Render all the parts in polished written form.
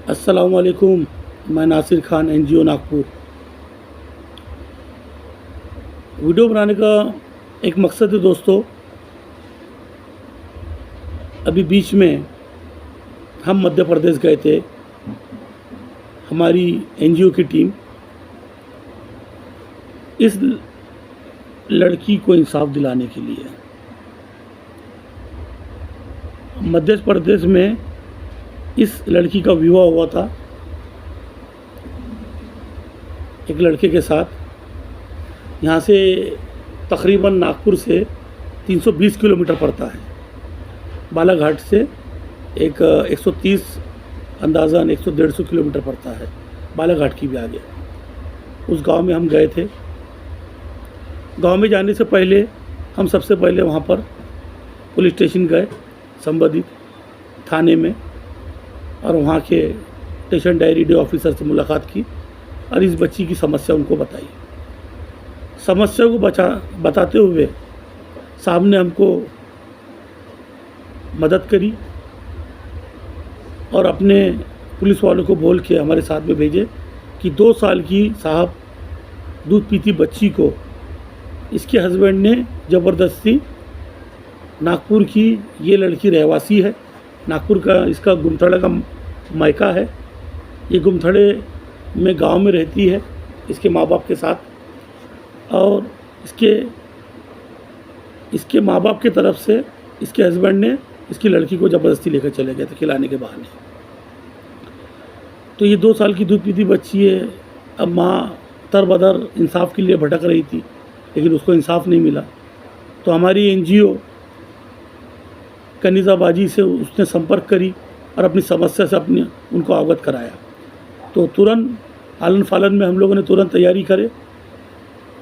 अस्सलाम वालेकुम। मैं नासिर खान, एनजीओ नागपुर। वीडियो बनाने का एक मकसद है दोस्तों, अभी बीच में हम मध्य प्रदेश गए थे, हमारी एनजीओ की टीम इस लड़की को इंसाफ दिलाने के लिए। मध्य प्रदेश में इस लड़की का विवाह हुआ था एक लड़के के साथ। यहाँ से तकरीबन नागपुर से 320 किलोमीटर पड़ता है। बालाघाट से 130 अंदाज़न 100-150 किलोमीटर पड़ता है। बालाघाट की भी आगे उस गांव में हम गए थे। गांव में जाने से पहले हम सबसे पहले वहाँ पर पुलिस स्टेशन गए, संबंधित थाने में, और वहाँ के स्टेशन डायरी ऑफिसर से मुलाकात की और इस बच्ची की समस्या उनको बताई। समस्या को बताते हुए साहब ने हमको मदद करी और अपने पुलिस वालों को बोल के हमारे साथ में भेजे कि 2 साल की साहब दूध पीती बच्ची को इसके हस्बैंड ने ज़बरदस्ती, नागपुर की ये लड़की रहवासी है, नागपुर का इसका गुमथड़ा का मायका है। ये गुमथड़े में गांव में रहती है इसके माँ बाप के साथ, और इसके माँ बाप की तरफ से इसके हस्बैंड ने इसकी लड़की को ज़बरदस्ती लेकर चले गए थे खिलाने के बहाने। तो ये 2 साल की दूध पीती बच्ची है। अब माँ तरबदर इंसाफ के लिए भटक रही थी, लेकिन उसको इंसाफ नहीं मिला। तो हमारी एनजीओ कनीज़ाबाजी से उसने संपर्क करी और अपनी समस्या से उनको अवगत कराया। तो तुरंत आलन फालन में हम लोगों ने तुरंत तैयारी करे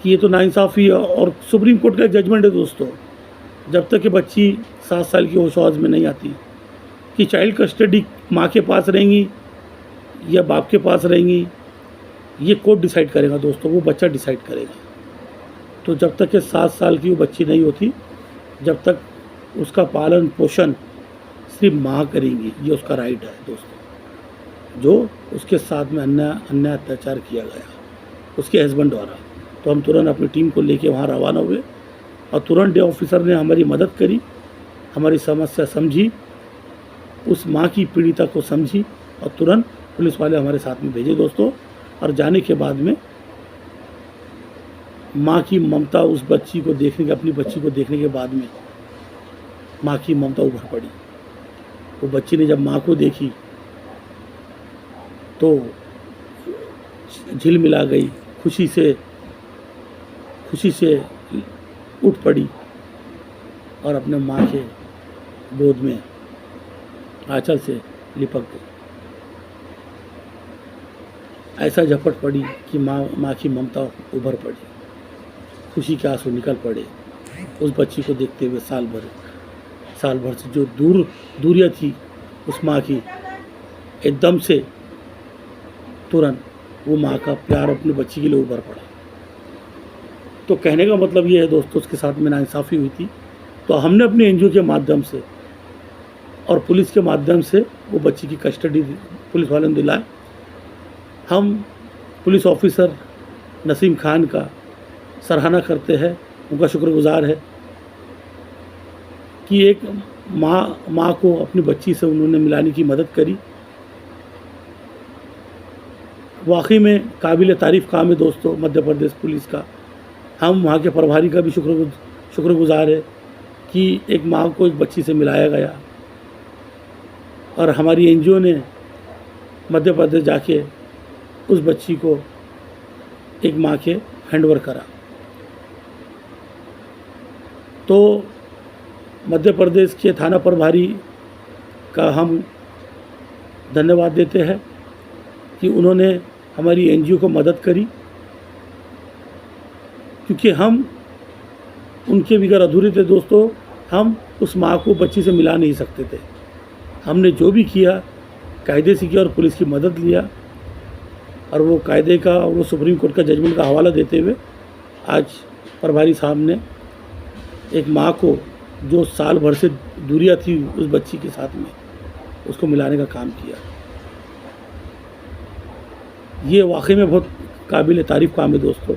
कि ये तो नाइंसाफ़ी है। और सुप्रीम कोर्ट का एक जजमेंट है दोस्तों, जब तक कि बच्ची 7 साल की होश में नहीं आती कि चाइल्ड कस्टडी माँ के पास रहेंगी या बाप के पास रहेंगी, ये कोर्ट डिसाइड करेगा दोस्तों, वो बच्चा डिसाइड करेगा। तो जब तक कि 7 साल की वो बच्ची नहीं होती, जब तक उसका पालन पोषण सिर्फ माँ करेंगी, ये उसका राइट है दोस्तों, जो उसके साथ में अन्याय अत्याचार किया गया उसके हस्बैंड द्वारा। तो हम तुरंत अपनी टीम को लेके वहाँ रवाना हुए और तुरंत डे ऑफिसर ने हमारी मदद करी, हमारी समस्या समझी, उस माँ की पीड़िता को समझी और तुरंत पुलिस वाले हमारे साथ में भेजे दोस्तों। और जाने के बाद में माँ की ममता, उस बच्ची को देखने के, अपनी बच्ची को देखने के बाद में माँ की ममता उभर पड़ी। वो बच्ची ने जब माँ को देखी तो झिलमिला गई, खुशी से उठ पड़ी और अपने माँ के गोद में आंचल से लिपट गई। ऐसा झपट पड़ी कि माँ की ममता उभर पड़ी, खुशी के आंसू निकल पड़े उस बच्ची को देखते हुए। साल भर से जो दूरियाँ थी उस माँ की, एकदम से तुरंत वो माँ का प्यार अपने बच्ची के लिए उभर पड़ा। तो कहने का मतलब ये है दोस्तों, उसके साथ में नाइंसाफ़ी हुई थी। तो हमने अपने एनजीओ के माध्यम से और पुलिस के माध्यम से वो बच्ची की कस्टडी पुलिस वालों ने दिलाए। हम पुलिस ऑफिसर नसीम खान का सराहना करते हैं, उनका शुक्रगुजार है कि एक माँ को अपनी बच्ची से उन्होंने मिलाने की मदद करी। वाकई में काबिल तारीफ़ काम है दोस्तों मध्य प्रदेश पुलिस का। हम वहाँ के प्रभारी का भी शुक्रगुजार है कि एक माँ को एक बच्ची से मिलाया गया और हमारी एनजीओ ने मध्य प्रदेश जाके उस बच्ची को एक माँ के हैंडओवर करा। तो मध्य प्रदेश के थाना प्रभारी का हम धन्यवाद देते हैं कि उन्होंने हमारी एनजीओ को मदद करी, क्योंकि हम उनके बगैर अधूरे थे दोस्तों। हम उस माँ को बच्ची से मिला नहीं सकते थे। हमने जो भी किया कायदे से किया और पुलिस की मदद लिया, और वो कायदे का और वो सुप्रीम कोर्ट का जजमेंट का हवाला देते हुए आज प्रभारी साहब ने एक माँ को जो साल भर से दूरियां थी उस बच्ची के साथ में, उसको मिलाने का काम किया। ये वाकई में बहुत काबिल तारीफ़ काम है दोस्तों।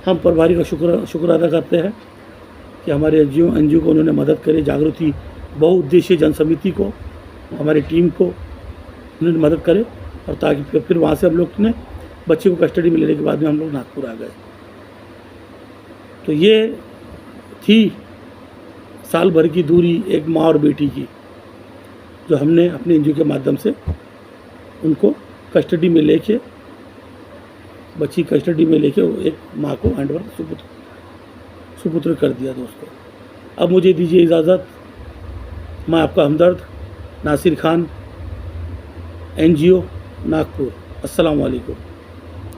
हम प्रभारी का शुक्र अदा करते हैं कि हमारे एनजीओ को उन्होंने मदद करे, जागृति बहुउद्देशीय जन समिति को, हमारी टीम को उन्होंने मदद करे, और ताकि फिर वहाँ से हम लोग ने बच्चे को कस्टडी में लेने के बाद में हम लोग नागपुर आ गए। तो ये थी साल भर की दूरी एक माँ और बेटी की, जो हमने अपने एनजीओ के माध्यम से उनको कस्टडी में लेके, बच्ची कस्टडी में लेके एक माँ को हैंडओवर सुपुत्र कर दिया दोस्तों। अब मुझे दीजिए इजाज़त। मैं आपका हमदर्द नासिर खान, एनजीओ नागपुर। अस्सलाम वालेकुम।